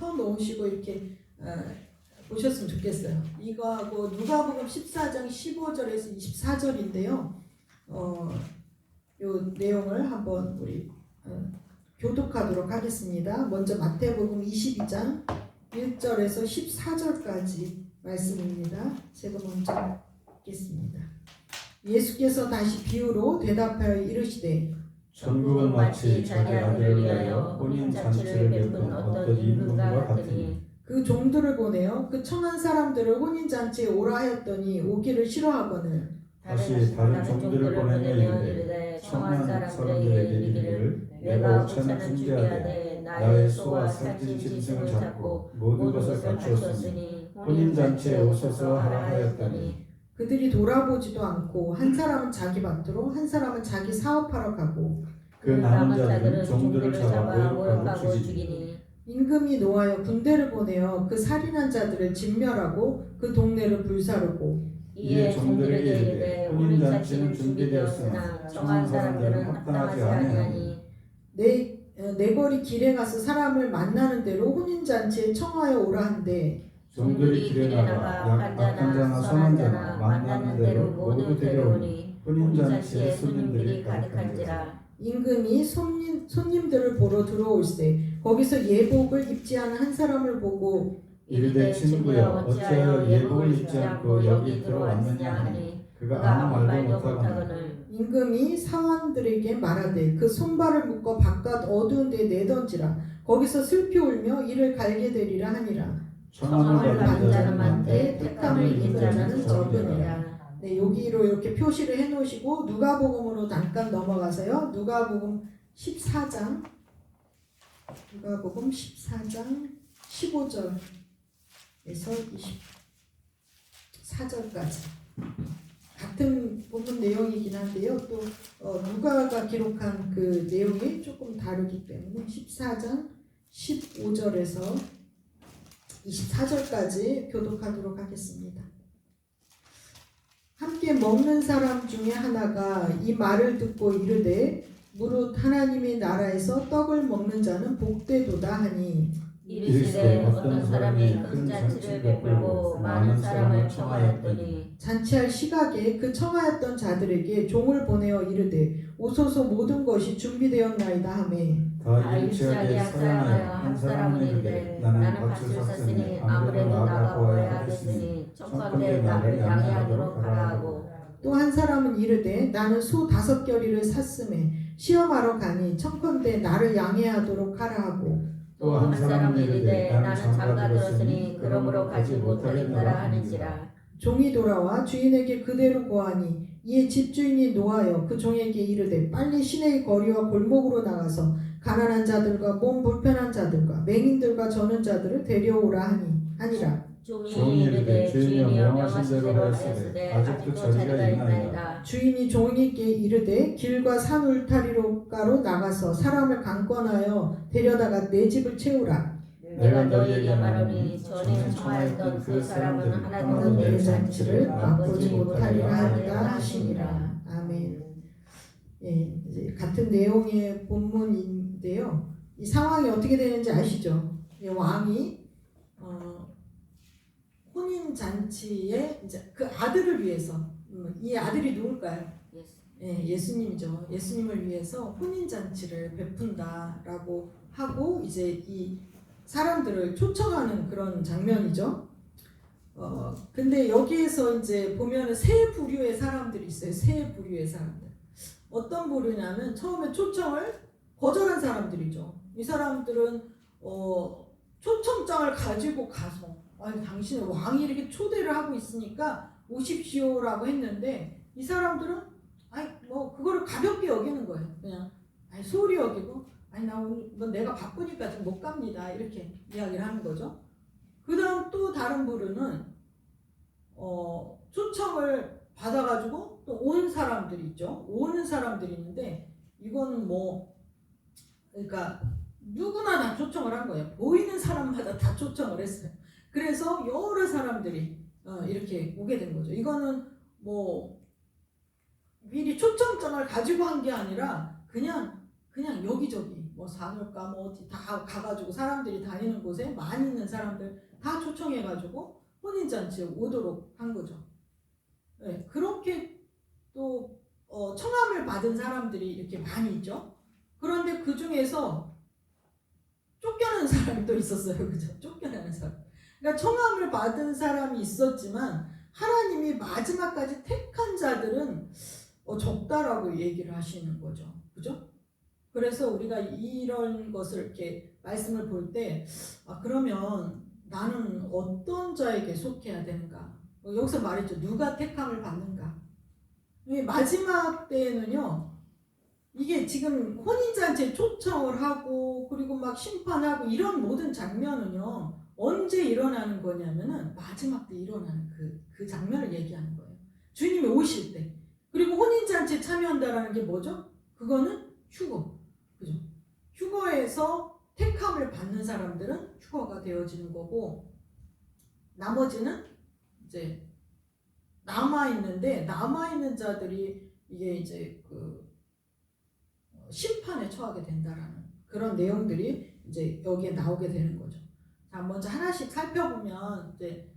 펴놓으시고 이렇게 보셨으면 좋겠어요. 이거하고 누가복음 14장 15절에서 24절인데요. 요 내용을 한번 우리 교독하도록 하겠습니다. 먼저 마태복음 22장 1절에서 14절까지 말씀입니다. 제가 먼저 읽겠습니다. 예수께서 다시 비유로 대답하여 이르시되 천국은 마치 자기 아들을 위하여 혼인잔치를 베푼 어떤 임금과 같으니 그 종들을 보내어 그 청한 사람들을 혼인잔치에 오라 하였더니 오기를 싫어하거늘 다시 다른 종들을 보내며 이르되 청한 사람들에게 이르기를 내가 5,000을 준비하되 나의 소와 살찐 짐승을 잡고 모든 것을 갖추었으니 혼인잔치에 오소서 하라 하였더니 그들이 돌아보지도 않고 한 사람은 자기 밭으로 한 사람은 자기 사업하러 가고 그 남은 자들은 종들을 잡아 모욕하고 죽이니 임금이 노하여 군대를 보내어 그 살인한 자들을 진멸하고 그 동네를 불사르고 이에 종들에게 이르되 혼인잔치는 준비되었으나 청한 사람들은 합당하지 아니하니 내 거리 길에 가서 사람을 만나는 대로 혼인잔치에 청하여 오라 한데 종들이 길에 나가 악한 자나 선한 자나 만나는 대로 모두 데려오니 혼인잔치에 손님들이 가득한지라. 임금이 손님들을 보러 들어올세 거기서 예복을 입지 않은 한 사람을 보고 이르되 친구여 어찌하여 예복을 입지 않고 여기 들어왔느냐 하니 그가 아무 말도 못하거늘 임금이 사원들에게 말하되 그 손발을 묶어 바깥 어두운 데 내던지라 거기서 슬피 울며 이를 갈게 되리라 하니라. 청함을 받은 자는 많되 많되 택함을 입은 자는 적으니라. 적으니라. 네, 여기로 이렇게 표시를 해놓으시고 누가복음으로 잠깐 넘어가서요. 누가복음 14장 15절에서 24절까지 같은 부분 내용이긴 한데요. 또 누가가 기록한 그 내용이 조금 다르기 때문에 14장 15절에서 24절까지 교독하도록 하겠습니다. 함께 먹는 사람 중에 하나가 이 말을 듣고 이르되 무릇 하나님의 나라에서 떡을 먹는 자는 복되도다 하니 이르시되 어떤 사람이 큰 잔치를 베풀고 많은 사람을 청하였더니 잔치할 시각에 그 청하였던 자들에게 종을 보내어 이르되 오소서 모든 것이 준비되었나이다 하매 다 일치하게 사랑하여 한 사람은 이르되 나는 밭을 샀으니 아무래도 나가 보아야 하겠으니 청컨대 나를 양해하도록 하라 하고 또 한 사람은 이르되 나는 소 5겨리를 샀음에 시험하러 가니 청컨대 나를 양해하도록 하라 하고 또 한 사람은 이르되 나는 장가 들었으니 그러므로 가지 못하겠노라 하는지라. 종이 돌아와 주인에게 그대로 고하니 이에 집주인이 노하여 그 종에게 이르되 빨리 시내의 거리와 골목으로 나가서 가난한 자들과 몸 불편한 자들과 맹인들과 저는 자들을 데려오라 하니라. 종이 이르되 주인이여 명하신 대로 하였으되 아직도 자리가 있나이다. 주인이 종에게 이르되 길과 산 울타리로가로 나가서 사람을 강권하여 데려다가 내 집을 채우라. 내가 너희에게 말하니 전에 청하였던 그 사람은 하나도 내 잔치를 맛보지 못하리라 하니라 하시니라. 아멘. 예, 이제 같은 내용의 본문인데요. 이 상황이 어떻게 되는지 아시죠? 왕이 혼인 잔치에 이제 그 아들을 위해서 이 아들이 누굴까요? 예, 예수님이죠. 예수님을 위해서 혼인 잔치를 베푼다라고 하고 이제 이 사람들을 초청하는 그런 장면이죠. 근데 여기에서 이제 보면은 세 부류의 사람들이 있어요. 세 부류의 사람들. 어떤 부류냐면 처음에 초청을 거절한 사람들이죠. 이 사람들은 초청장을 가지고 가서 아니 당신은 왕이 이렇게 초대를 하고 있으니까 오십시오라고 했는데 이 사람들은 아니 뭐 그거를 가볍게 여기는 거예요. 그냥 아니 소홀히 여기고 아니 나 오늘 뭐 내가 바쁘니까 좀 못 갑니다 이렇게 이야기를 하는 거죠. 그 다음 또 다른 부류는 초청을 받아가지고 또 온 사람들이 있죠. 오는 사람들이 있는데 이거는 뭐 그러니까 누구나 다 초청을 한 거예요. 보이는 사람마다 다 초청을 했어요. 그래서 여러 사람들이 이렇게 오게 된 거죠. 이거는 뭐 미리 초청장을 가지고 한 게 아니라 그냥 여기저기 뭐 산울가 뭐 어디 다 가가지고 사람들이 다니는 곳에 많이 있는 사람들 다 초청해가지고 혼인잔치에 오도록 한 거죠. 네, 그렇게 또 청함을 받은 사람들이 이렇게 많이 있죠. 그런데 그 중에서 쫓겨나는 사람이 또 있었어요. 그죠? 쫓겨나는 사람. 그러니까 청함을 받은 사람이 있었지만 하나님이 마지막까지 택한 자들은 적다라고 얘기를 하시는 거죠. 그죠? 그래서 우리가 이런 것을 이렇게 말씀을 볼 때 그러면 나는 어떤 자에게 속해야 되는가? 여기서 말했죠. 누가 택함을 받는가? 마지막 때에는요. 이게 지금 혼인잔치에 초청을 하고 그리고 막 심판하고 이런 모든 장면은요. 언제 일어나는 거냐면은 마지막 때 일어나는 그 장면을 얘기하는 거예요. 주님이 오실 때. 그리고 혼인잔치에 참여한다라는 게 뭐죠? 그거는 휴거. 그죠? 휴거에서 택함을 받는 사람들은 휴거가 되어지는 거고 나머지는 이제 남아있는 자들이 이게 이제 그 심판에 처하게 된다라는 그런 내용들이 이제 여기에 나오게 되는 거죠. 자, 먼저 하나씩 살펴보면 이제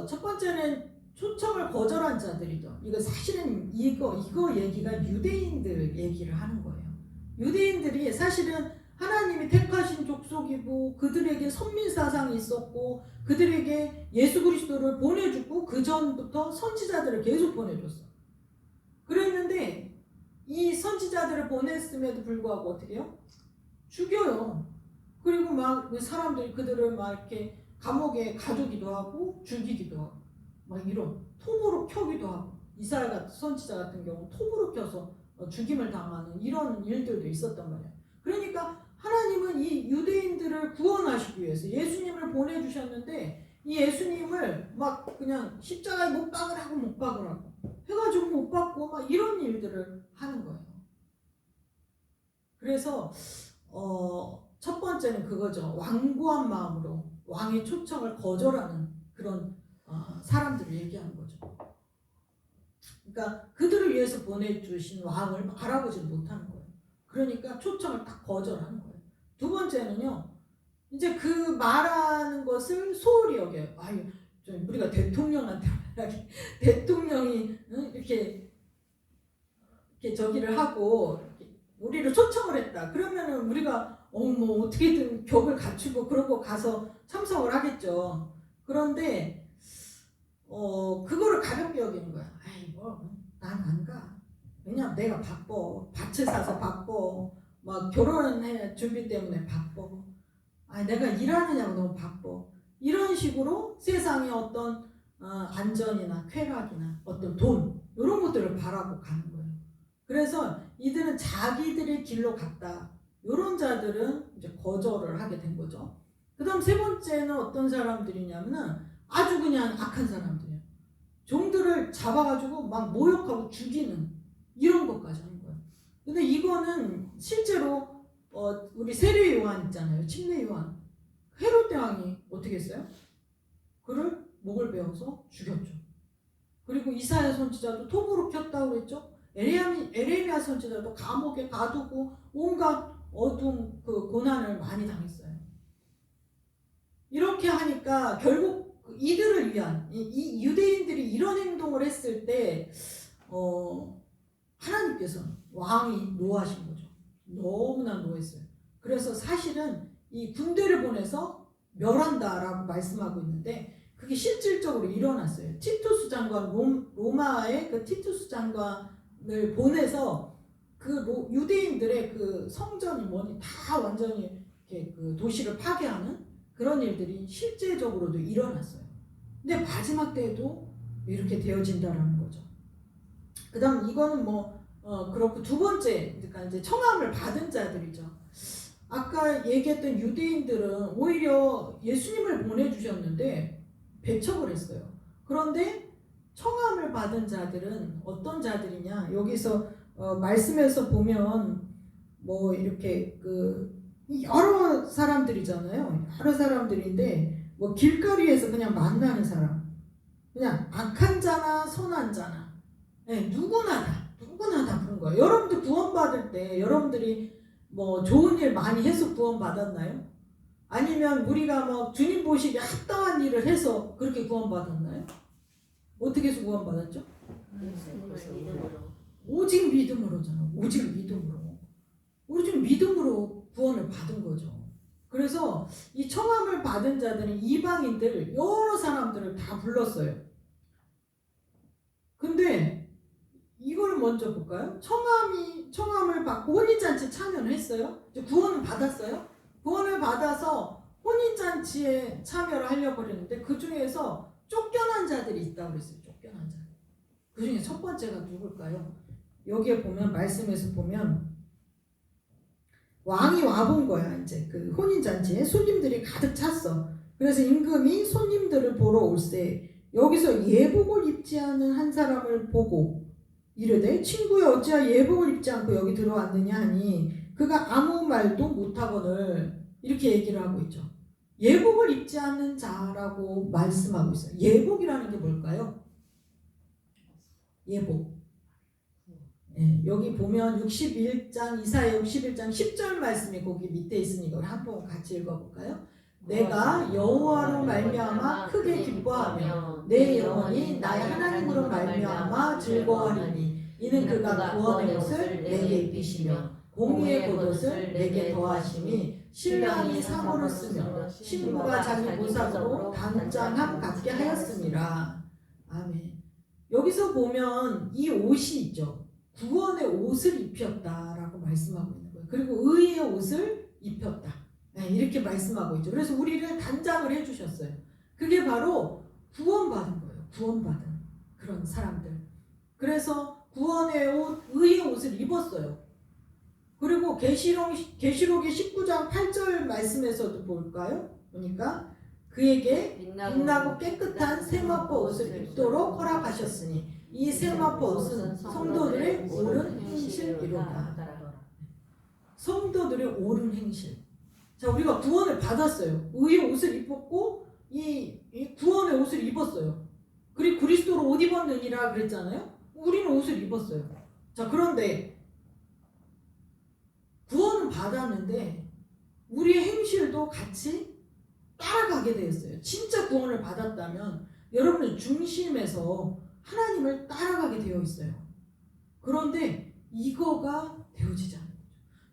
첫 번째는 초청을 거절한 자들이죠. 이거 사실은 이거 얘기가 유대인들 얘기를 하는 거예요. 유대인들이 사실은 하나님이 택하신 족속이고 그들에게 선민사상이 있었고 그들에게 예수 그리스도를 보내주고 그 전부터 선지자들을 계속 보내줬어. 그랬는데 이 선지자들을 보냈음에도 불구하고 어떻게 해요? 죽여요. 그리고 막 사람들이 그들을 막 이렇게 감옥에 가두기도 하고 죽이기도 하고 막 이런 톱으로 켜기도 하고 이사야 같은 선지자 같은 경우 톱으로 켜서 죽임을 당하는 이런 일들도 있었단 말이에요. 그러니까 하나님은 이 유대인들을 구원하시기 위해서 예수님을 보내주셨는데 이 예수님을 막 그냥 십자가에 못 박으라고 해가지고 못 박고 막 이런 일들을 하는 거예요. 그래서 첫 번째는 그거죠. 완고한 마음으로 왕의 초청을 거절하는 그런 사람들을 얘기하는 거죠. 그러니까 그들을 위해서 보내주신 왕을 알아보지 못하는 거예요. 그러니까 초청을 딱 거절하는 거예요. 두 번째는요. 이제 그 말하는 것을 소홀히 여겨요. 아유, 우리가 대통령한테 만약에 대통령이 이렇게 저기를 하고 우리를 초청을 했다. 그러면은 우리가 뭐 어떻게든 격을 갖추고 그러고 가서 참석을 하겠죠. 그런데 그거를 가볍게 여기는 거야. 아이 난 안 가. 왜냐면 내가 바빠. 밭을 사서 바빠. 막 결혼해 준비 때문에 바빠. 내가 일하느냐고 너무 바빠. 이런 식으로 세상의 어떤 안전이나 쾌락이나 어떤 돈 이런 것들을 바라고 가는 거예요. 그래서 이들은 자기들의 길로 갔다. 이런 자들은 이제 거절을 하게 된 거죠. 그 다음 세 번째는 어떤 사람들이냐면은 아주 그냥 악한 사람들이에요. 종들을 잡아가지고 막 모욕하고 죽이는 이런 것까지 하는 거예요. 근데 이거는 실제로 우리 세례 요한 있잖아요. 침례 요한. 헤롯 대왕이 어떻게 했어요? 그를 목을 베어서 죽였죠. 그리고 이사야 선지자도 톱으로 켰다고 그랬죠. 에레미야 선지자도 감옥에 가두고 온갖 어두운 그 고난을 많이 당했어요. 이렇게 하니까 결국 이들을 위한 이 유대인들이 이런 행동을 했을 때 하나님께서는 왕이 노하신 거죠. 너무나 노했어요. 그래서 사실은 이 군대를 보내서 멸한다라고 말씀하고 있는데 그게 실질적으로 일어났어요. 티투스 장관 로마의 그 티투스 장관을 보내서 그 유대인들의 그 성전이 뭐니 다 완전히 이렇게 그 도시를 파괴하는 그런 일들이 실제적으로도 일어났어요. 근데 마지막 때에도 이렇게 되어진다라는 거죠. 그다음 이거는 그렇고 두 번째 그러니까 이제 청함을 받은 자들이죠. 아까 얘기했던 유대인들은 오히려 예수님을 보내주셨는데 배척을 했어요. 그런데 청함을 받은 자들은 어떤 자들이냐? 여기서 말씀에서 보면 이렇게 여러 사람들이잖아요. 여러 사람들인데 길거리에서 그냥 만나는 사람, 그냥 악한 자나 선한 자나, 네, 누구나 다 그런 거예요. 여러분들 구원받을 때 여러분들이 뭐 좋은 일 많이 해서 구원받았나요? 아니면 우리가 뭐 주님 보시기에 합당한 일을 해서 그렇게 구원받았나요? 어떻게 해서 구원받았죠? 오직 믿음으로잖아. 오직 믿음으로. 오직 믿음으로 구원을 받은 거죠. 그래서 이 청함을 받은 자들은 이방인들 여러 사람들을 다 불렀어요. 근데 이걸 먼저 볼까요? 청함을 받고 혼인잔치 참여를 했어요. 구원을 받았어요. 구원을 받아서 혼인잔치에 참여를 하려고 그랬는데 그 중에서 쫓겨난 자들이 있다고 그랬어요. 쫓겨난 자들. 그 중에 첫 번째가 누굴까요? 여기에 보면 말씀에서 보면 왕이 와본 거야. 이제 그 혼인잔치에 손님들이 가득 찼어. 그래서 임금이 손님들을 보러 올세 여기서 예복을 입지 않은 한 사람을 보고 이르되 친구야 어찌하여 예복을 입지 않고 여기 들어왔느냐 하니 그가 아무 말도 못하거늘 이렇게 얘기를 하고 있죠. 예복을 입지 않는 자라고 말씀하고 있어요. 예복이라는 게 뭘까요? 예복. 네, 여기 보면 61장 이사야 61장 10절 말씀이 거기 밑에 있으니까 우리 한번 같이 읽어볼까요? 내가 여호와로 말미암아 크게 기뻐하며 내 영혼이 나의 하나님으로 말미암아 즐거워하리니 이는 그가 구원의 옷을 내게 입히시며 공의의 겉옷을 내게 더하심이 신랑이 사모를 쓰며 신부가 자기 보상으로 단장함 갖게 하였습니다. 아멘. 여기서 보면 이 옷이 있죠. 구원의 옷을 입혔다라고 말씀하고 있는 거예요. 그리고 의의 옷을 입혔다. 네, 이렇게 말씀하고 있죠. 그래서 우리를 단장을 해주셨어요. 그게 바로 구원받은 거예요. 구원받은 그런 사람들. 그래서 구원의 옷, 의의 옷을 입었어요. 그리고 계시록의 19장 8절 말씀에서도 볼까요? 보니까 그에게 빛나고 깨끗한 세마포 옷을 입도록 허락하셨으니 이 세마포 옷은 성도들의 옳은 행실이로다. 성도들의 옳은 행실. 자, 우리가 구원을 받았어요. 의의 옷을 입었고 이 구원의 옷을 입었어요. 그리고 그리스도로 옷 입었느니라 그랬잖아요. 우리는 옷을 입었어요. 자, 그런데 구원은 받았는데 우리의 행실도 같이 따라가게 되었어요. 진짜 구원을 받았다면 여러분의 중심에서 하나님을 따라가게 되어 있어요. 그런데 이거가 되어지지 않는 거죠.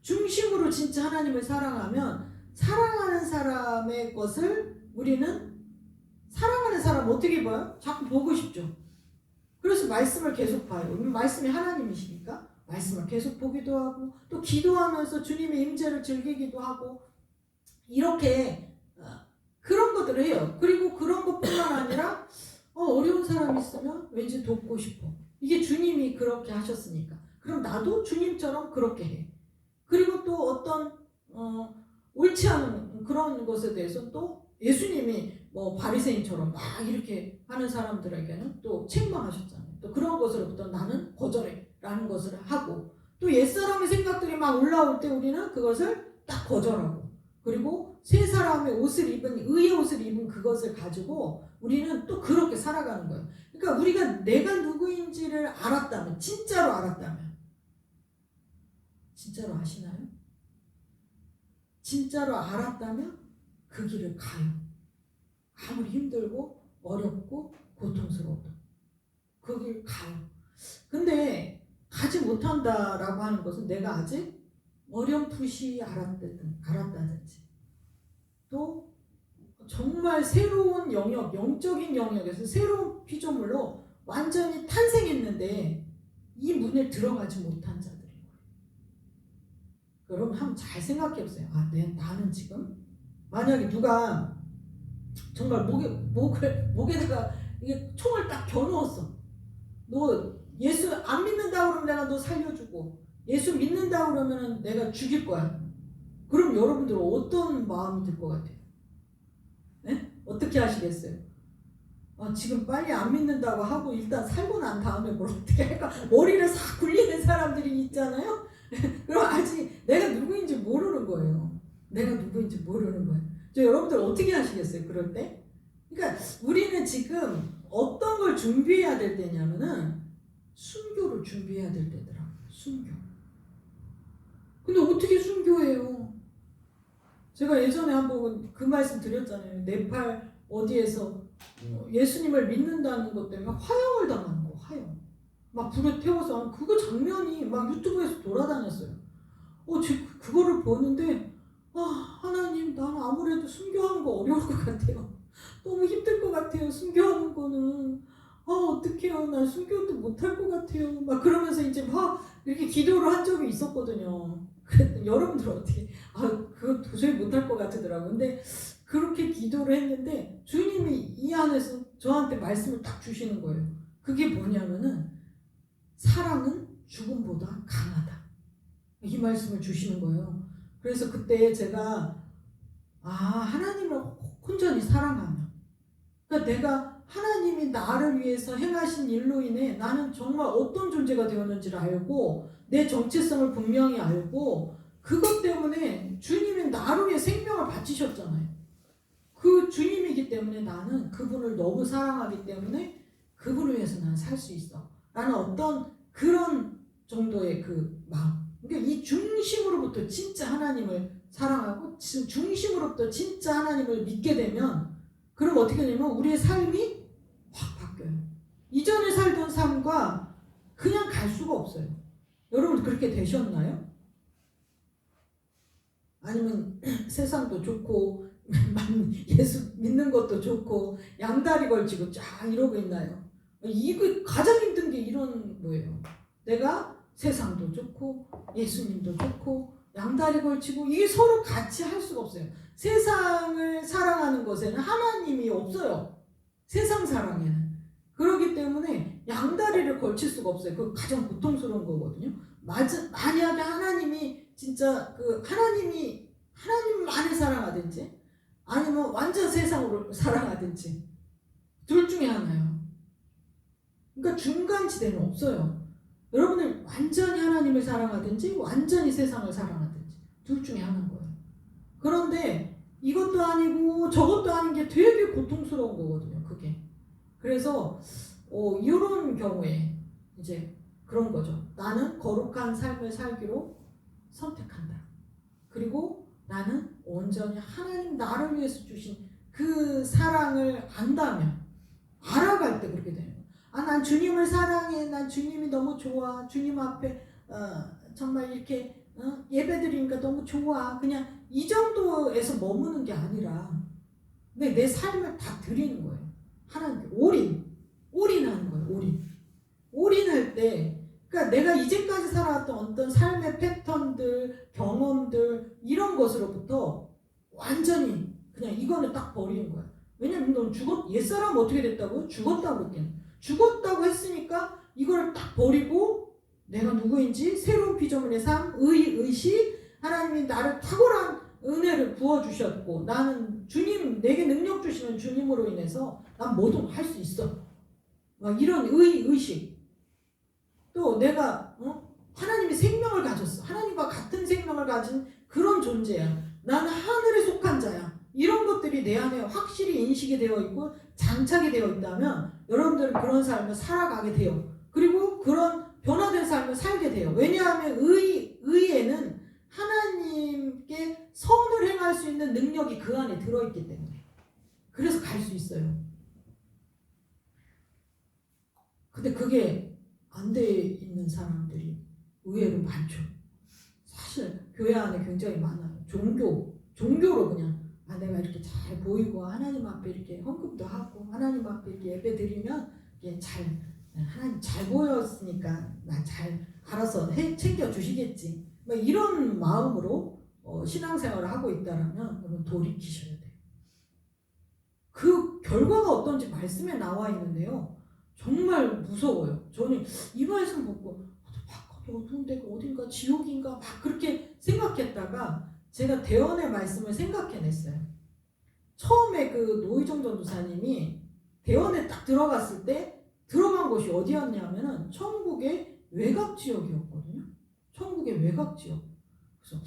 중심으로 진짜 하나님을 사랑하면 사랑하는 사람의 것을 우리는 사랑하는 사람 어떻게 봐요? 자꾸 보고 싶죠. 그래서 말씀을 계속 봐요. 말씀이 하나님이시니까 말씀을 계속 보기도 하고 또 기도하면서 주님의 임재를 즐기기도 하고 이렇게 그런 것들을 해요. 그리고 그런 것뿐만 아니라 어려운 사람이 있으면 왠지 돕고 싶어. 이게 주님이 그렇게 하셨으니까. 그럼 나도 주님처럼 그렇게 해. 그리고 또 어떤 옳지 않은 그런 것에 대해서 또 예수님이 뭐 바리새인처럼 막 이렇게 하는 사람들에게는 또 책망하셨잖아요. 또 그런 것으로부터 나는 거절해 라는 것을 하고 또 옛사람의 생각들이 막 올라올 때 우리는 그것을 딱 거절하고 그리고 새 사람의 옷을 입은 의의 옷을 입은 그것을 가지고 우리는 또 그렇게 살아가는 거예요. 그러니까 우리가 내가 누구인지를 알았다면 진짜로 알았다면 진짜로 아시나요? 진짜로 알았다면 그 길을 가요. 아무리 힘들고 어렵고 고통스러워도 그 길 가요. 근데 가지 못한다라고 하는 것은 내가 아직 어렴풋이 알았다든지 또 정말 새로운 영역, 영적인 영역에서 새로운 피조물로 완전히 탄생했는데 이 문에 들어가지 못한 자들인 거예요. 여러분 한번 잘 생각해 보세요. 나는 지금 만약에 누가 정말 목에다가 이게 총을 딱 겨누었어. 너 예수 안 믿는다 그러면 내가 너 살려주고 예수 믿는다 그러면 내가 죽일 거야. 그럼 여러분들은 어떤 마음이 들 것 같아요? 네? 어떻게 하시겠어요? 지금 빨리 안 믿는다고 하고 일단 살고 난 다음에 뭘 어떻게 할까? 머리를 싹 굴리는 사람들이 있잖아요? 그럼 아직 내가 누구인지 모르는 거예요. 내가 누구인지 모르는 거예요. 여러분들 어떻게 하시겠어요? 그럴 때? 그러니까 우리는 지금 어떤 걸 준비해야 될 때냐면은 순교를 준비해야 될 때더라고요. 순교. 근데 어떻게 순교해요? 제가 예전에 한번 그 말씀 드렸잖아요. 네팔 어디에서 예수님을 믿는다는 것 때문에 화형을 당하는 거, 화형. 막 불에 태워서 하는 그거 장면이 막 유튜브에서 돌아다녔어요. 제가 그거를 보는데 하나님, 나는 아무래도 순교하는 거 어려울 것 같아요. 너무 힘들 것 같아요. 순교하는 거는 어떡해요. 난 순교도 못할 것 같아요. 막 그러면서 이제 막 이렇게 기도를 한 적이 있었거든요. 그랬더니 여러분들 어떻게 그거 도저히 못할 것 같으더라고요. 근데 그렇게 기도를 했는데 주님이 이 안에서 저한테 말씀을 딱 주시는 거예요. 그게 뭐냐면은 사랑은 죽음보다 강하다. 이 말씀을 주시는 거예요. 그래서 그때 제가 하나님을 온전히 사랑하면, 그러니까 내가 하나님이 나를 위해서 행하신 일로 인해 나는 정말 어떤 존재가 되었는지를 알고 내 정체성을 분명히 알고 그것 때문에 주님이 나를 위해 생명을 바치셨잖아요. 그 주님이기 때문에 나는 그분을 너무 사랑하기 때문에 그분을 위해서 나는 살 수 있어 라는 어떤 그런 정도의 그 마음. 그러니까 이 중심으로부터 진짜 하나님을 사랑하고 중심으로부터 진짜 하나님을 믿게 되면 그럼 어떻게 되냐면 우리의 삶이 확 바뀌어요. 이전에 살던 삶과 그냥 갈 수가 없어요. 여러분 그렇게 되셨나요? 아니면 세상도 좋고 예수 믿는 것도 좋고 양다리 걸치고 쫙 이러고 있나요? 이거 가장 힘든 게 이런 거예요. 내가 세상도 좋고 예수님도 좋고 양다리 걸치고 이게 서로 같이 할 수가 없어요. 세상을 사랑하는 것에는 하나님이 없어요. 세상 사랑에는. 그렇기 때문에 양다리를 걸칠 수가 없어요. 그거 가장 고통스러운 거거든요. 만약에 하나님이 진짜 하나님만을 사랑하든지 아니면 완전 세상으로 사랑하든지 둘 중에 하나예요. 그러니까 중간 지대는 없어요. 여러분은 완전히 하나님을 사랑하든지 완전히 세상을 사랑하든지 둘 중에 하나인 거예요. 그런데 이것도 아니고 저것도 아닌 게 되게 고통스러운 거거든요. 그게. 그래서 이런 경우에 이제 그런 거죠. 나는 거룩한 삶을 살기로 선택한다. 그리고 나는 온전히 하나님 나를 위해서 주신 그 사랑을 안다면 알아갈 때 그렇게 돼요. 난 주님을 사랑해. 난 주님이 너무 좋아. 주님 앞에 정말 이렇게 예배드리니까 너무 좋아. 그냥 이 정도에서 머무는 게 아니라 내 삶을 다 드리는 거예요. 하나님께 올인하는 거예요. 올인할 때 그러니까 내가 이제까지 살아왔던 어떤 삶의 패턴들, 경험들 이런 것으로부터 완전히 그냥 이거는 딱 버리는 거야. 왜냐면 넌 옛사람 어떻게 됐다고? 죽었다고 그랬겠네. 죽었다고 했으니까 이걸 딱 버리고 내가 누구인지 새로운 피조물의 삶, 의식, 하나님이 나를 탁월한 은혜를 부어주셨고 나는 주님, 내게 능력 주시는 주님으로 인해서 난 뭐든 할 수 있어. 막 이런 의식. 또 내가 하나님이 생명을 가졌어. 하나님과 같은 생명을 가진 그런 존재야. 나는 하늘에 속한 자야. 이런 것들이 내 안에 확실히 인식이 되어 있고 장착이 되어 있다면 여러분들은 그런 삶을 살아가게 돼요. 그리고 그런 변화된 삶을 살게 돼요. 왜냐하면 의에는 하나님께 선을 행할 수 있는 능력이 그 안에 들어있기 때문에. 그래서 갈 수 있어요. 근데 그게 안 돼 있는 사람들이 의외로 많죠. 사실 교회 안에 굉장히 많아요. 종교로 그냥 내가 이렇게 잘 보이고 하나님 앞에 이렇게 헌금도 하고 하나님 앞에 이렇게 예배 드리면 이게 하나님 잘 보였으니까 나 잘 알아서 챙겨 주시겠지. 이런 마음으로 신앙생활을 하고 있다라면 여러분 돌이키셔야 돼요. 그 결과가 어떤지 말씀에 나와 있는데요. 정말 무서워요. 저는 이 말씀 보고 바깥이 어두운 데가 어딘가 지옥인가 막 그렇게 생각했다가 제가 대언의 말씀을 생각해냈어요. 처음에 그 노희정 전도사님이 대언에 딱 들어갔을 때 들어간 곳이 어디였냐면은 천국의 외곽 지역이었거든요. 천국의 외곽 지역. 그래서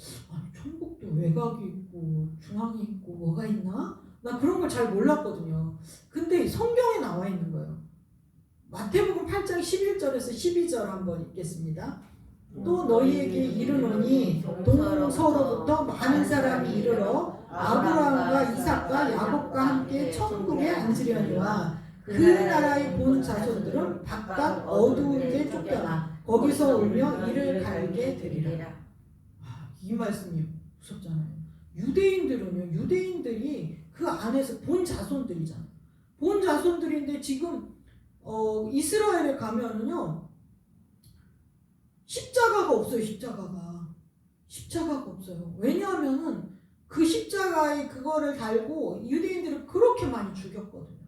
천국도 외곽이 있고 중앙이 있고 뭐가 있나? 나 그런 걸 잘 몰랐거든요. 근데 성경에 나와 있는 거예요. 마태복음 8장 11절에서 12절 한번 읽겠습니다. 또 너희에게 이르노니 동서로부터 많은 사람이 이르러 아브라함과 이삭과 야곱과 함께 천국에 앉으려니와 그 나라의 본 자손들은 바깥 어두운 데 쫓겨나 거기서 울며 이를 갈게 되리라. 이 말씀이 무섭잖아요. 유대인들은요, 유대인들이 그 안에서 본 자손들이잖아. 본 자손들인데 지금 이스라엘에 가면은요 십자가가 없어요. 십자가가 없어요. 왜냐하면은 그 십자가에 그거를 달고 유대인들을 그렇게 많이 죽였거든요.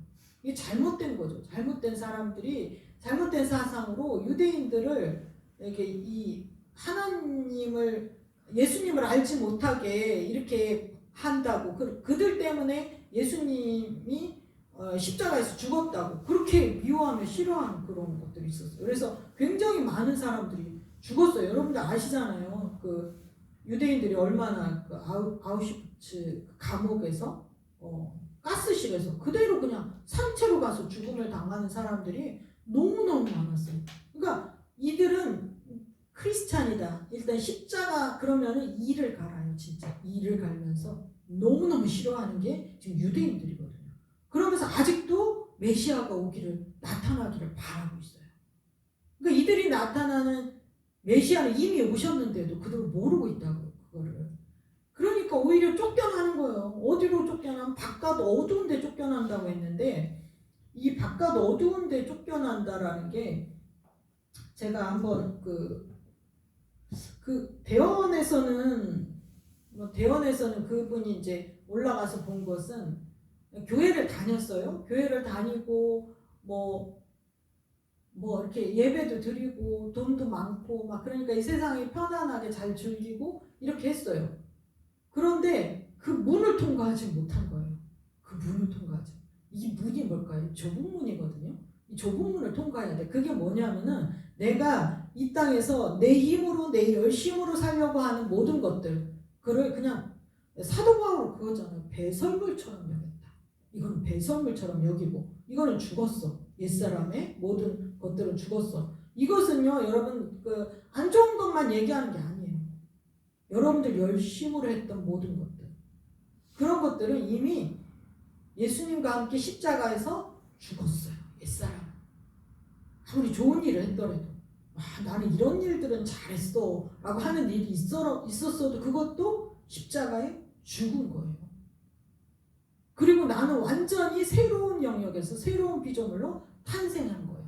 이게 잘못된 거죠. 잘못된 사람들이 잘못된 사상으로 유대인들을 이렇게 이 하나님을 예수님을 알지 못하게 이렇게 한다고 그들 때문에 예수님이 십자가에서 죽었다고 그렇게 미워하며 싫어하는 그런 것들이 있었어요. 그래서 굉장히 많은 사람들이 죽었어요. 여러분들 아시잖아요. 그 유대인들이 얼마나 그 아우슈비츠 감옥에서 가스실에서 그대로 그냥 상체로 가서 죽음을 당하는 사람들이 너무너무 많았어요. 그러니까 이들은 크리스찬이다. 일단 십자가 그러면은 이를 갈아요. 진짜 이를 갈면서 너무너무 싫어하는 게 지금 유대인들이거든요. 그러면서 아직도 메시아가 나타나기를 바라고 있어요. 그러니까 이들이 나타나는 메시아는 이미 오셨는데도 그들은 모르고 있다고요. 그거를. 그러니까 오히려 쫓겨나는 거예요. 어디로 쫓겨나면 바깥 어두운 데 쫓겨난다고 했는데 이 바깥 어두운 데 쫓겨난다라는 게 제가 한번 대원에서는 그분이 이제 올라가서 본 것은 교회를 다녔어요. 교회를 다니고 뭐 이렇게 예배도 드리고 돈도 많고 막 그러니까 이 세상이 편안하게 잘 즐기고 이렇게 했어요. 그런데 그 문을 통과하지 못한 거예요. 그 문을 통과하지. 이 문이 뭘까요? 좁은 문이거든요. 이 좁은 문을 통과해야 돼. 그게 뭐냐면은 내가 이 땅에서 내 힘으로 내 열심으로 살려고 하는 모든 것들 그를 그냥 사도 바울 그거잖아요. 배설물처럼 여겼다. 이거는 배설물처럼 여기고 이거는 죽었어. 옛사람의 모든 것들은 죽었어. 이것은요 여러분 안 좋은 것만 얘기하는 게 아니에요. 여러분들 열심으로 했던 모든 것들 그런 것들은 이미 예수님과 함께 십자가에서 죽었어요. 옛사람 아무리 좋은 일을 했더라도 나는 이런 일들은 잘했어 라고 하는 일이 있었어도 그것도 십자가에 죽은 거예요. 그리고 나는 완전히 새로운 영역에서 새로운 피조물로 탄생한 거예요.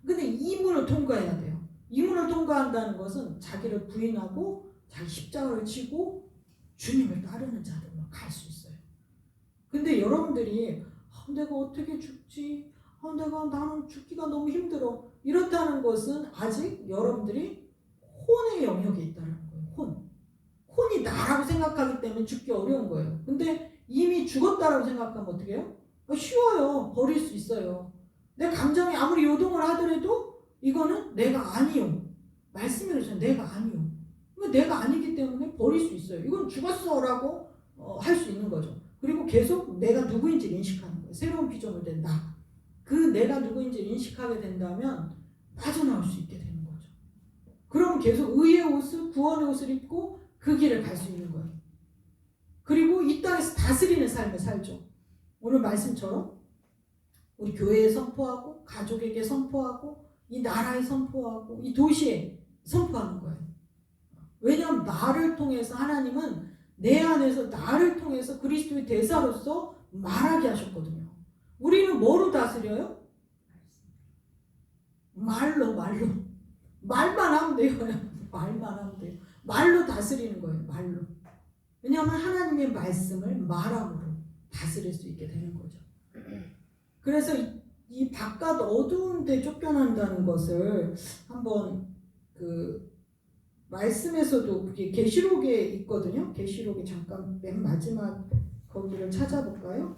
근데 이 문을 통과해야 돼요. 이 문을 통과한다는 것은 자기를 부인하고 자기 십자가를 지고 주님을 따르는 자들만 갈 수 있어요. 근데 여러분들이 내가 어떻게 죽지? 나는 죽기가 너무 힘들어. 이렇다는 것은 아직 여러분들이 혼의 영역에 있다는 거예요. 혼이 나라고 생각하기 때문에 죽기 어려운 거예요. 근데 이미 죽었다라고 생각하면 어떻게 해요? 쉬워요. 버릴 수 있어요. 내 감정이 아무리 요동을 하더라도 이거는 내가 아니요. 말씀이 그러잖아요. 내가 아니요. 내가 아니기 때문에 버릴 수 있어요. 이건 죽었어 라고 할 수 있는 거죠. 그리고 계속 내가 누구인지 인식하는 거예요. 새로운 피조물 된 나. 그 내가 누구인지 인식하게 된다면 빠져나올 수 있게 되는 거죠. 그럼 계속 의의 옷을 구원의 옷을 입고 그 길을 갈 수 있는 거예요. 그리고 이 땅에서 다스리는 삶을 살죠. 오늘 말씀처럼 우리 교회에 선포하고 가족에게 선포하고 이 나라에 선포하고 이 도시에 선포하는 거예요. 왜냐하면 나를 통해서 하나님은 내 안에서 나를 통해서 그리스도의 대사로서 말하게 하셨거든요. 우리는 뭐로 다스려요? 말로. 말만 하면 돼요. 말만 하면 돼요. 말로 다스리는 거예요. 말로. 왜냐하면 하나님의 말씀을 말함으로 다스릴 수 있게 되는 거죠. 그래서 이 바깥 어두운 데 쫓겨난다는 것을 한번 말씀에서도 그게 계시록에 있거든요. 계시록에 잠깐 맨 마지막 거기를 찾아볼까요?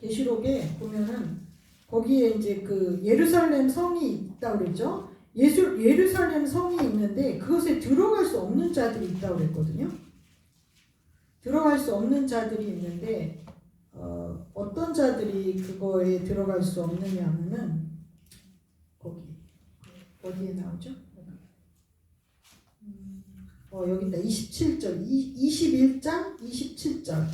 계시록에 보면은 거기에 이제 그 예루살렘 성이 있다고 그랬죠. 예루살렘 성이 있는데 그것에 들어갈 수 없는 자들이 있다고 그랬거든요. 들어갈 수 없는 자들이 있는데 어떤 자들이 그거에 들어갈 수 없느냐 하면은 거기 어디에 나오죠? 여기 있다. 27절, 21장 27절.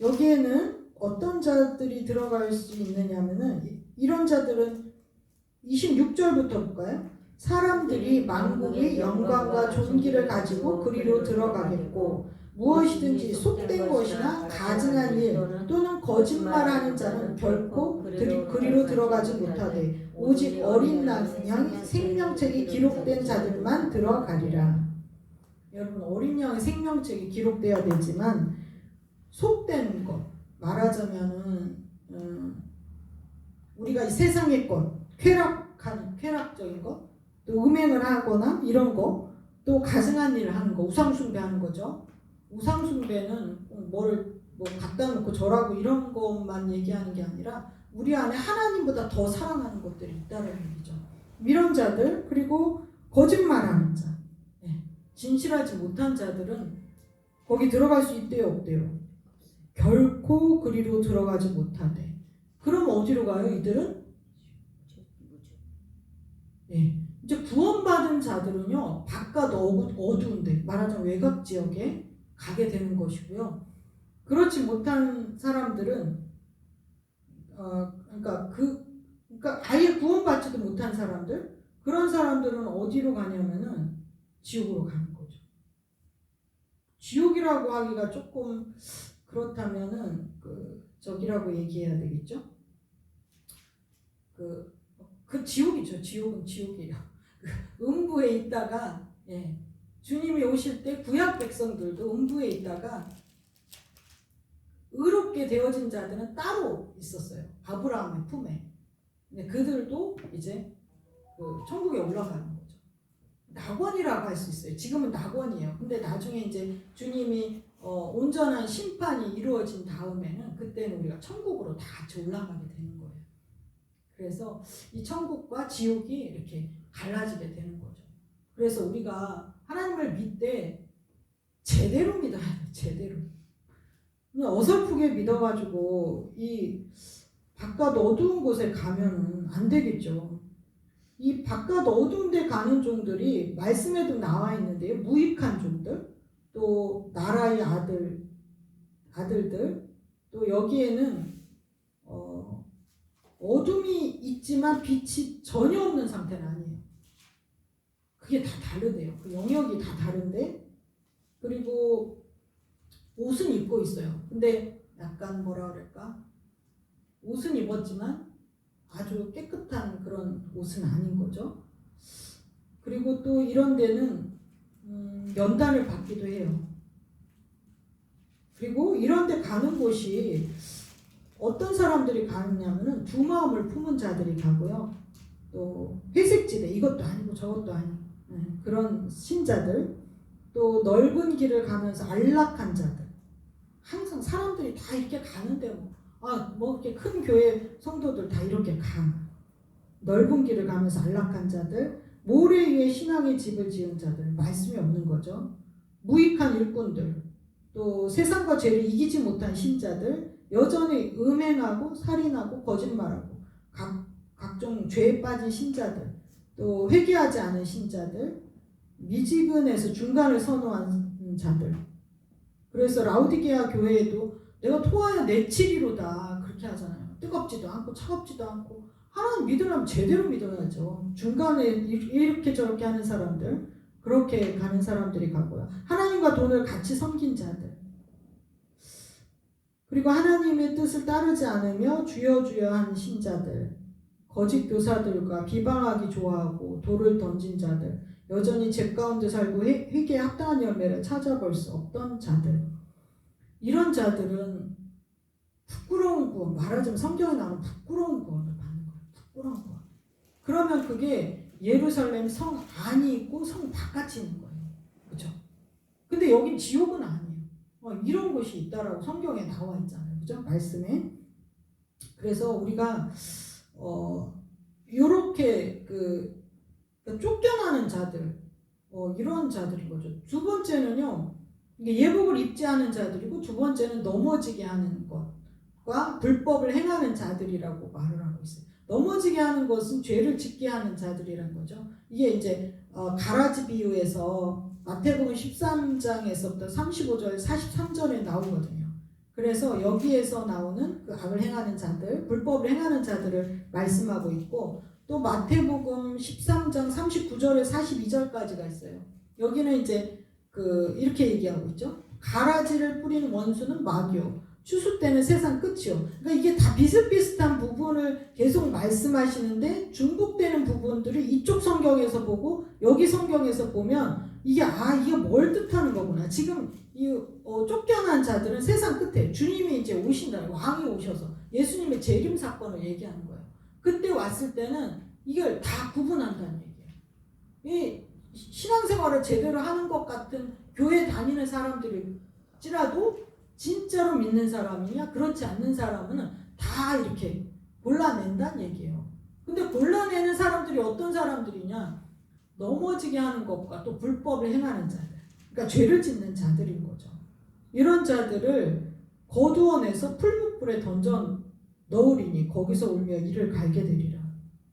여기에는 어떤 자들이 들어갈 수 있느냐면은 이런 자들은 26절부터 볼까요? 사람들이 만국의 영광과 존귀를 가지고 그리로 들어가겠고 무엇이든지 속된 것이나 가증한 일 또는 거짓말하는 자는 결코 그리로 들어가지 못하되 오직 어린 양의 생명책이 기록된 자들만 들어가리라. 여러분, 어린 양의 생명책이 기록되어야 되지만 속된 것, 말하자면은 우리가 이 세상의 것, 쾌락적인 것, 또 음행을 하거나 이런 거, 또 가증한 일을 하는 거, 우상숭배하는 거죠. 우상숭배는 뭐를 갖다 놓고 절하고 이런 것만 얘기하는 게 아니라 우리 안에 하나님보다 더 사랑하는 것들이 있다는 얘기죠. 이런 자들, 그리고 거짓말하는 자, 진실하지 못한 자들은 거기 들어갈 수 있대요, 없대요? 결코 그리로 들어가지 못하대. 그럼 어디로 가요, 이들은? 이제 구원받은 자들은요, 바깥 어두운데, 말하자면 외곽 지역에 가게 되는 것이고요. 그렇지 못한 사람들은, 그러니까 아예 구원받지도 못한 사람들, 그런 사람들은 어디로 가냐면은 지옥으로 가는 거죠. 지옥이라고 하기가 조금 그렇다면은 저기라고 얘기해야 되겠죠? 그 지옥이죠. 지옥은 지옥이에요. 음부에 있다가 주님이 오실 때 구약 백성들도 음부에 있다가 의롭게 되어진 자들은 따로 있었어요. 아브라함의 품에. 근데 그들도 이제 천국에 올라가는 거죠. 낙원이라고 할 수 있어요. 지금은 낙원이에요. 근데 나중에 이제 주님이 온전한 심판이 이루어진 다음에는 그때는 우리가 천국으로 다 같이 올라가게 되는 거예요. 그래서 이 천국과 지옥이 이렇게 갈라지게 되는 거죠. 그래서 우리가 하나님을 믿되 제대로 믿어야 돼요. 제대로. 어설프게 믿어가지고 이 바깥 어두운 곳에 가면은 안 되겠죠. 이 바깥 어두운 데 가는 종들이 말씀에도 나와 있는데요. 무익한 종들, 또 나라의 아들들, 또 여기에는 어둠이 있지만 빛이 전혀 없는 상태는 아니에요. 그게 다 다르대요. 그 영역이 다 다른데, 그리고 옷은 입고 있어요. 근데 약간 뭐라 그럴까? 옷은 입었지만 아주 깨끗한 그런 옷은 아닌 거죠. 그리고 또 이런 데는 연단을 받기도 해요. 그리고 이런 데 가는 곳이 어떤 사람들이 가느냐면은 두 마음을 품은 자들이 가고요. 또 회색지대, 이것도 아니고 저것도 아니고 그런 신자들, 또 넓은 길을 가면서 안락한 자들. 항상 사람들이 다 이렇게 가는데 뭐 이렇게 큰 교회 성도들 다 이렇게 가. 넓은 길을 가면서 안락한 자들, 모래 위에 신앙의 집을 지은 자들, 말씀이 없는 거죠. 무익한 일꾼들, 또 세상과 죄를 이기지 못한 신자들, 여전히 음행하고 살인하고 거짓말하고 각종 죄에 빠진 신자들, 또 회개하지 않은 신자들, 미지근해서 중간을 선호한 자들. 그래서 라우디게아 교회에도 내가 토하여 내치리로다 그렇게 하잖아요. 뜨겁지도 않고 차갑지도 않고. 하나님 믿으려면 제대로 믿어야죠. 중간에 이렇게 저렇게 하는 사람들, 그렇게 가는 사람들이 가고요. 하나님과 돈을 같이 섬긴 자들, 그리고 하나님의 뜻을 따르지 않으며 주여 하는 신자들, 거짓 교사들과 비방하기 좋아하고 돌을 던진 자들, 여전히 죄 가운데 살고 회개에 합당한 열매를 찾아볼 수 없던 자들. 이런 자들은 부끄러운 구원, 말하자면 성경에 나오는 부끄러운 구원을 받는 거예요. 부끄러운 구원. 그러면 그게 예루살렘 성 안이 있고 성 바깥이 있는 거예요. 그렇죠? 근데 여긴 지옥은 아니에요. 이런 곳이 있다라고 성경에 나와 있잖아요. 그죠? 말씀에. 그래서 우리가 요렇게 쫓겨나는 자들, 이런 자들인 거죠. 두 번째는요, 예복을 입지 않은 자들이고, 두 번째는 넘어지게 하는 것과 불법을 행하는 자들이라고 말을 하고 있어요. 넘어지게 하는 것은 죄를 짓게 하는 자들이라는 거죠. 이게 이제 가라지 비유에서 마태복음 13장에서부터 35절, 43절에 나오거든요. 그래서 여기에서 나오는 그 악을 행하는 자들, 불법을 행하는 자들을 말씀하고 있고, 또 마태복음 13장 39절에 42절까지가 있어요. 여기는 이제 이렇게 얘기하고 있죠. 가라지를 뿌리는 원수는 마귀요, 추수 때는 세상 끝이요. 그러니까 이게 다 비슷비슷한 부분을 계속 말씀하시는데, 중복되는 부분들을 이쪽 성경에서 보고 여기 성경에서 보면 이게 뭘 뜻하는 거구나. 지금 쫓겨난 자들은 세상 끝에 주님이 이제 오신다는, 왕이 오셔서 예수님의 재림 사건을 얘기하는 거예요. 그때 왔을 때는 이걸 다 구분한다는 얘기예요. 이 신앙생활을 제대로 하는 것 같은 교회 다니는 사람들일지라도 진짜로 믿는 사람이냐 그렇지 않는 사람은 다 이렇게 골라낸다는 얘기예요. 근데 골라내는 사람들이 어떤 사람들이냐? 넘어지게 하는 것과 또 불법을 행하는 자들, 그러니까 죄를 짓는 자들인 거죠. 이런 자들을 거두어내서 풀무불에 던져 넣으리니 거기서 울며 이를 갈게 되리라,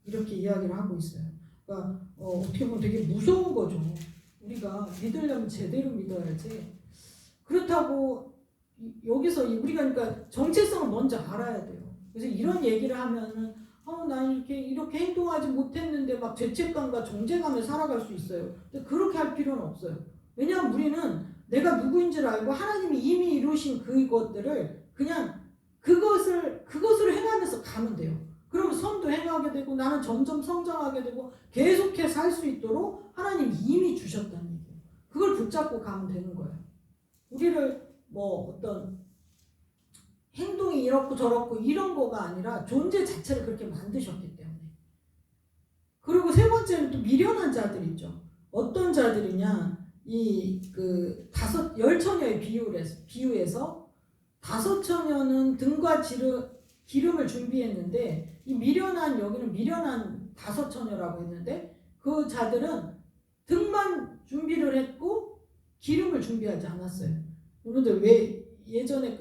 이렇게 이야기를 하고 있어요. 그러니까 어떻게 보면 되게 무서운 거죠. 우리가 믿으려면 제대로 믿어야지. 그렇다고 여기서 우리가 그러니까 정체성을 먼저 알아야 돼요. 그래서 이런 얘기를 하면은 난 이렇게 행동하지 못했는데 막 죄책감과 정죄감에 살아갈 수 있어요. 근데 그렇게 할 필요는 없어요. 왜냐하면 우리는 내가 누구인지를 알고 하나님이 이미 이루신 그것들을 그냥 그것을 행하면서 가면 돼요. 그러면 선도 행하게 되고 나는 점점 성장하게 되고 계속해서 할 수 있도록 하나님이 이미 주셨다는 얘기예요. 그걸 붙잡고 가면 되는 거예요. 우리를 어떤 행동이 이렇고 저렇고 이런 거가 아니라 존재 자체를 그렇게 만드셨기 때문에. 그리고 세 번째는 또 미련한 자들 있죠. 어떤 자들이냐? 열 처녀의 비유에서 5 처녀는 등과 기름을 준비했는데, 이 여기는 미련한 5 처녀라고 했는데, 그 자들은 등만 준비를 했고 기름을 준비하지 않았어요. 여러분들 왜 예전에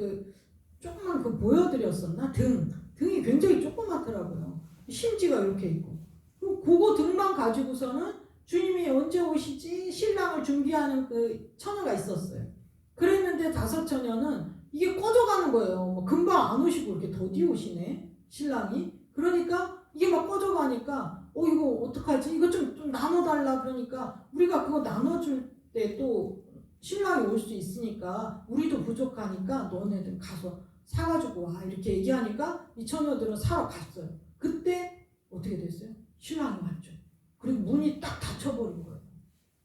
조그만 보여드렸었나? 등이 굉장히 조그맣더라고요. 심지가 이렇게 있고. 그거 등만 가지고서는 주님이 언제 오시지? 신랑을 준비하는 그 처녀가 있었어요. 그랬는데 5 처녀는 이게 꺼져가는 거예요. 금방 안 오시고 이렇게 더디 오시네, 신랑이. 그러니까 이게 막 꺼져가니까 이거 어떡하지? 이거 좀 나눠달라. 그러니까 우리가 그거 나눠줄 때 또 신랑이 올 수 있으니까 우리도 부족하니까 너네들 가서 사가지고 와, 이렇게 얘기하니까 이 처녀들은 사러 갔어요. 그때 어떻게 됐어요? 신랑이 왔죠. 그리고 문이 딱 닫혀버린 거예요.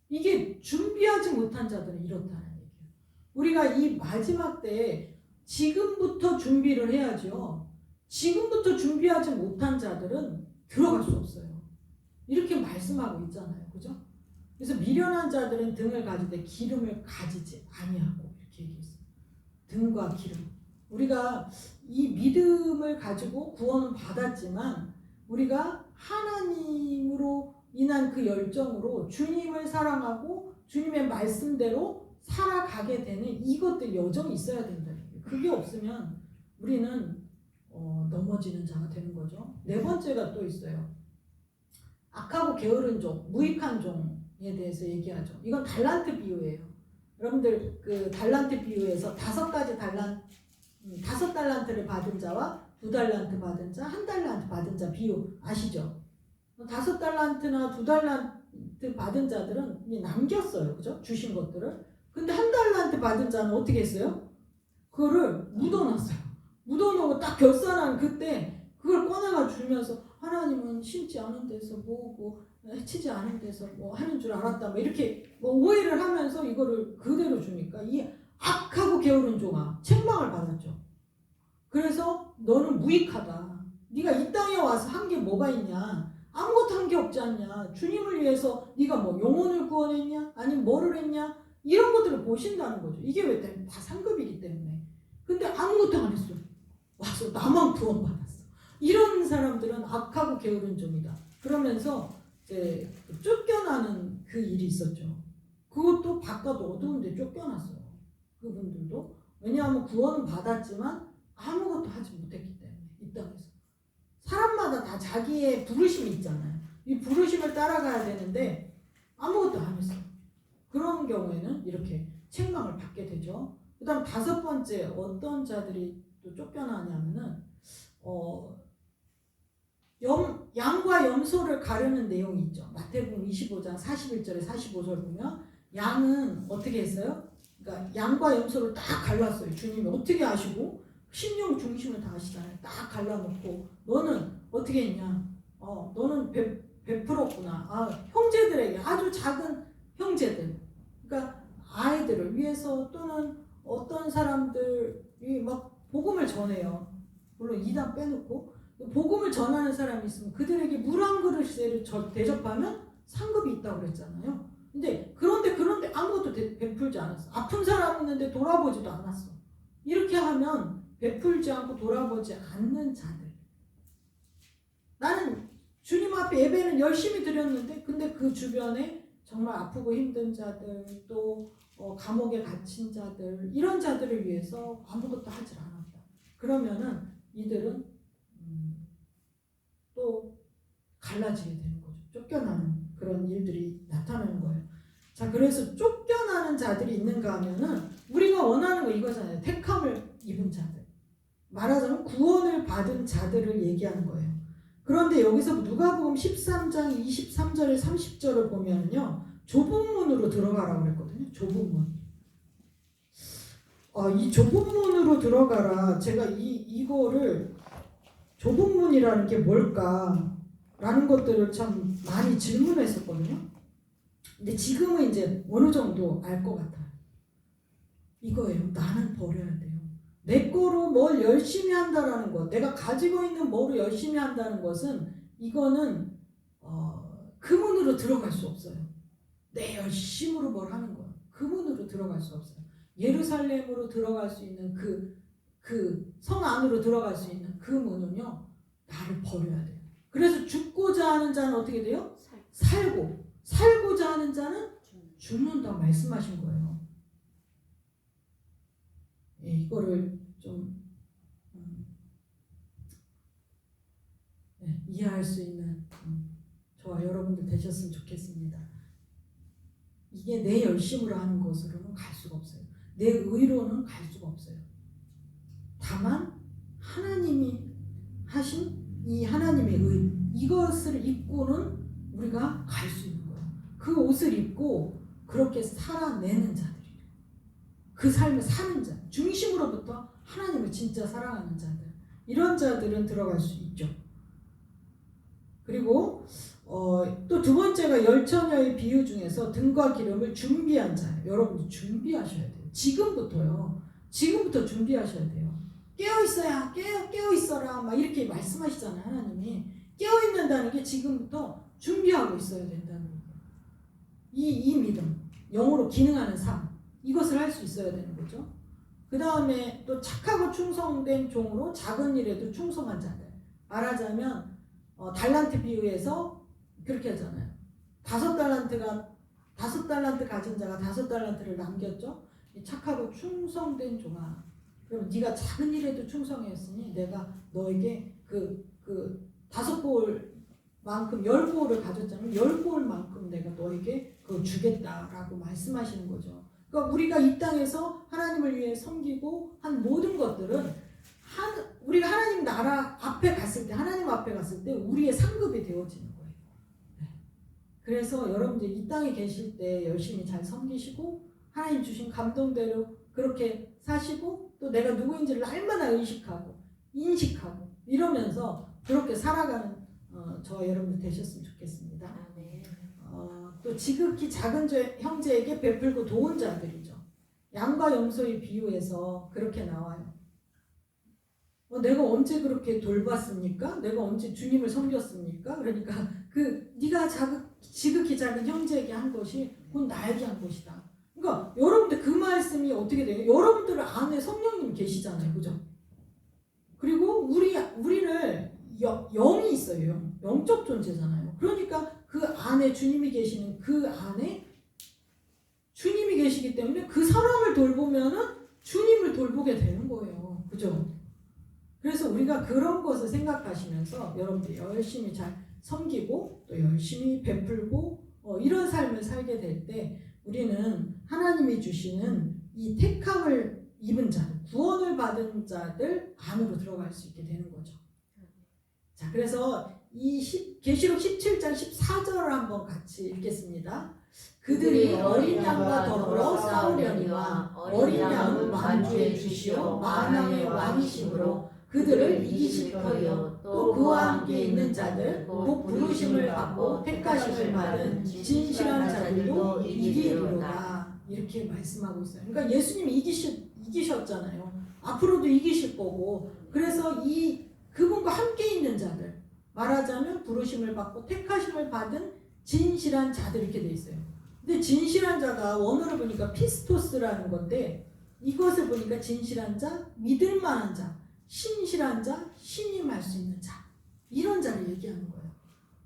이게 준비하지 못한 자들은 이렇다는 얘기예요. 우리가 이 마지막 때에 지금부터 준비를 해야죠. 지금부터 준비하지 못한 자들은 들어갈 수 없어요. 이렇게 말씀하고 있잖아요. 그죠? 그래서 미련한 자들은 등을 가지되 기름을 가지지 아니하고, 이렇게 얘기했어요. 등과 기름. 우리가 이 믿음을 가지고 구원은 받았지만 우리가 하나님으로 인한 그 열정으로 주님을 사랑하고 주님의 말씀대로 살아가게 되는 이것들 여정이 있어야 된다. 그게 없으면 우리는 넘어지는 자가 되는 거죠. 4번째가 또 있어요. 악하고 게으른 종, 무익한 종에 대해서 얘기하죠. 이건 달란트 비유예요. 여러분들 달란트 비유에서 5가지 5 달란트를 받은 자와 2 달란트 받은 자, 1 달란트 받은 자 비유 아시죠? 5 달란트나 2 달란트 받은 자들은 남겼어요. 그죠? 주신 것들을. 근데 1 달란트 받은 자는 어떻게 했어요? 그거를 묻어놨어요. 묻어놓고 딱 결산한 그때 그걸 꺼내가 주면서 하나님은 심지 않은 데서 모으고 해치지 않은 데서 하는 줄 알았다. 이렇게 오해를 하면서 이거를 그대로 주니까 이 악하고 게으른 종아 책망을 받았죠. 그래서 너는 무익하다. 네가 이 땅에 와서 한 게 뭐가 있냐? 아무것도 한 게 없지 않냐? 주님을 위해서 네가 영혼을 구원했냐? 아니면 뭐를 했냐? 이런 것들을 보신다는 거죠. 이게 왜 다 상급이기 때문에. 근데 아무것도 안 했어. 와서 나만 구원받았어. 이런 사람들은 악하고 게으른 종이다. 그러면서 이제 쫓겨나는 그 일이 있었죠. 그것도 바깥 어두운데 쫓겨났어요. 그분들도. 왜냐하면 구원은 받았지만 아무것도 하지 못했기 때문에 이 땅에서. 사람마다 다 자기의 부르심이 있잖아요. 이 부르심을 따라가야 되는데 아무것도 안 했어요. 그런 그런 경우에는 이렇게 책망을 받게 되죠. 그 다음 5번째 어떤 자들이 또 쫓겨나냐면은 양과 염소를 가르는 내용이 있죠. 마태복음 25장 41절에 45절 보면 양은 어떻게 했어요? 그러니까 양과 염소를 딱 갈랐어요. 주님이 어떻게 아시고 심령 중심을 다 아시잖아요. 딱 갈라놓고 너는 어떻게 했냐? 너는 베풀었구나. 형제들에게 아주 작은 형제들, 그러니까 아이들을 위해서 또는 어떤 사람들이 막 복음을 전해요. 물론 이단 빼놓고 복음을 전하는 사람이 있으면 그들에게 물 한 그릇을 대접하면 상급이 있다고 그랬잖아요. 그런데 아무것도 베풀지 않았어. 아픈 사람 있는데 돌아보지도 않았어. 이렇게 하면 베풀지 않고 돌아보지 않는 자들. 나는 주님 앞에 예배는 열심히 드렸는데 근데 그 주변에 정말 아프고 힘든 자들 또 감옥에 갇힌 자들 이런 자들을 위해서 아무것도 하질 않았다. 그러면은 이들은 또 갈라지게 되는 거죠. 쫓겨나는 그런 일들이 나타나는 거예요. 자, 그래서 쫓겨나는 자들이 있는가 하면은 우리가 원하는 거 이거잖아요. 택함을 입은 자들. 말하자면 구원을 받은 자들을 얘기하는 거예요. 그런데 여기서 누가복음 13장 23절에 30절을 보면요. 좁은 문으로 들어가라고 그랬거든요. 좁은 문. 이 좁은 문으로 들어가라. 제가 이거를 좁은 문이라는 게 뭘까라는 것들을 참 많이 질문했었거든요. 근데 지금은 이제 어느 정도 알 것 같아요. 이거예요. 나는 버려야 돼요. 내 거로 뭘 열심히 한다라는 것, 내가 가지고 있는 뭐로 열심히 한다는 것은 이거는 그 문으로 들어갈 수 없어요. 내 열심으로 뭘 하는 거야. 그 문으로 들어갈 수 없어요. 예루살렘으로 들어갈 수 있는 그 성 안으로 들어갈 수 있는 그 문은요. 나를 버려야 돼요. 그래서 죽고자 하는 자는 어떻게 돼요? 살고자 하는 자는 죽는다 말씀하신 거예요. 이거를 좀 이해할 수 있는 저와 여러분들 되셨으면 좋겠습니다. 이게 내 열심으로 하는 것으로는 갈 수가 없어요. 내 의로는 갈 수가 없어요. 다만 하나님이 하신 이 하나님의 의, 이것을 입고는 우리가 갈 수 있는 거예요. 그 옷을 입고 그렇게 살아내는 자들이에요. 그 삶을 사는 자, 중심으로부터 하나님을 진짜 사랑하는 자들, 이런 자들은 들어갈 수 있죠. 그리고 또 두 번째가 열처녀의 비유 중에서 등과 기름을 준비한 자. 여러분들 준비하셔야 돼요. 지금부터 준비하셔야 돼요. 깨어있어야 깨어있어라 막 이렇게 말씀하시잖아요. 하나님이 깨어있는다는 게 지금부터 준비하고 있어야 된다는 거예요. 이 믿음, 영으로 기능하는 삶, 이것을 할 수 있어야 되는 거죠. 그 다음에 또 착하고 충성된 종으로 작은 일에도 충성한 자들. 말하자면 달란트 비유에서 그렇게 하잖아요. 5달란트 가진 자가 5달란트를 남겼죠. 착하고 충성된 종아, 그럼 네가 작은 일에도 충성했으니 내가 너에게 그 5보울만큼 10보울을 가졌잖아요. 10보울만큼 내가 너에게 그걸 주겠다라고 말씀하시는 거죠. 그러니까 우리가 이 땅에서 하나님을 위해 섬기고 한 모든 것들은 우리가 하나님 나라 앞에 갔을 때, 하나님 앞에 갔을 때 우리의 상급이 되어지는 거예요. 그래서 여러분들 이 땅에 계실 때 열심히 잘 섬기시고 하나님 주신 감동대로 그렇게 사시고 또 내가 누구인지를 날마다 인식하고 이러면서 그렇게 살아가는 저와 여러분들 되셨으면 좋겠습니다. 또 지극히 작은 형제에게 베풀고 도운 자들이죠. 양과 염소의 비유에서 그렇게 나와요. 내가 언제 그렇게 돌봤습니까? 내가 언제 주님을 섬겼습니까? 그러니까 네가 지극히 작은 형제에게 한 것이 곧 나에게 한 것이다. 그러니까 여러분들 그 말씀이 어떻게 돼요? 여러분들 안에 성령님 계시잖아요, 그죠? 그리고 우리를 영이 있어요. 영적 존재잖아요. 그러니까 그 안에 주님이 계시는 그 안에 주님이 계시기 때문에 그 사람을 돌보면은 주님을 돌보게 되는 거예요, 그죠? 그래서 우리가 그런 것을 생각하시면서 여러분들이 열심히 잘 섬기고 또 열심히 베풀고 이런 삶을 살게 될 때 우리는 하나님이 주시는 이 택함을 입은 자들, 구원을 받은 자들 안으로 들어갈 수 있게 되는 거죠. 자, 그래서 이 계시록 17장 14절을 한번 같이 읽겠습니다. 그들이 어린 양과 더불어 싸우려니와 어린 양은 만주의 주시오 만왕의 왕이심으로 그들을 이기실 터이요 또 그와 함께 있는 자들 곧 부르심을 받고 택하심을 받은 진실한 자들도 이기리로다. 이렇게 말씀하고 있어요. 그러니까 예수님이 이기셨잖아요. 앞으로도 이기실 거고, 그래서 이 그분과 함께 있는 자들, 말하자면 부르심을 받고 택하심을 받은 진실한 자들 이렇게 돼 있어요. 근데 진실한 자가 원어를 보니까 피스토스라는 건데, 이것을 보니까 진실한 자, 믿을 만한 자, 신실한 자, 신임할 수 있는 자, 이런 자를 얘기하는 거예요.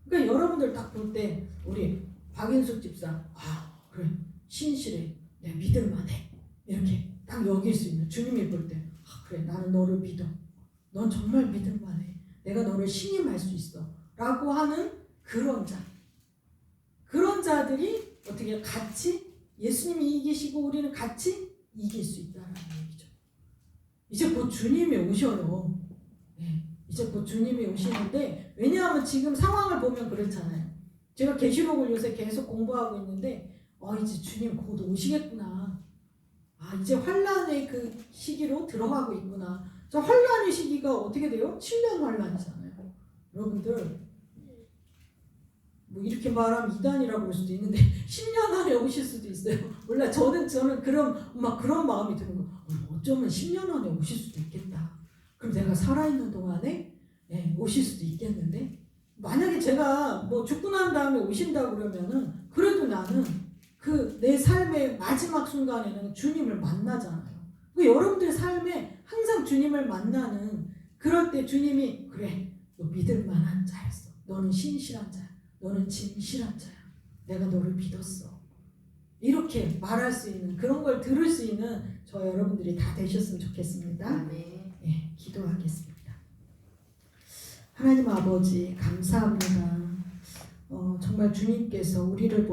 그러니까 여러분들 딱 볼 때 우리 박인숙 집사, 아 그래 신실해, 내 믿을 만해, 이렇게 딱 여길 수 있는, 주님이 볼 때 아 그래 나는 너를 믿어, 넌 정말 믿을 만해, 내가 너를 신임할 수 있어 라고 하는 그런 자, 그런 자들이 어떻게 같이 예수님이 이기시고 우리는 같이 이길 수 있다는 얘기죠. 이제 곧 주님이 오셔요. 네, 이제 곧 주님이 오시는데, 왜냐하면 지금 상황을 보면 그렇잖아요. 제가 계시록을 요새 계속 공부하고 있는데 이제 주님 곧 오시겠구나. 아 이제 환란의 그 시기로 들어가고 있구나. 저 환란의 시기가 어떻게 돼요? 7년 환란이잖아요. 여러분들 뭐 이렇게 말하면 이단이라고 볼 수도 있는데 10년 안에 오실 수도 있어요. 몰라. 저는 그런 마음이 드는 거예요. 어쩌면 10년 안에 오실 수도 있겠다. 그럼 내가 살아있는 동안에 오실 수도 있겠는데, 만약에 제가 뭐 죽고 난 다음에 오신다 그러면은 그래도 나는 그 내 삶의 마지막 순간에는 주님을 만나잖아요. 여러분들 삶에 항상 주님을 만나는, 그럴 때 주님이 그래 너 믿을 만한 자였어, 너는 신실한 자야, 너는 진실한 자야, 내가 너를 믿었어, 이렇게 말할 수 있는, 그런 걸 들을 수 있는 저 여러분들이 다 되셨으면 좋겠습니다. 네, 기도하겠습니다. 하나님 아버지 감사합니다. 정말 주님께서 우리를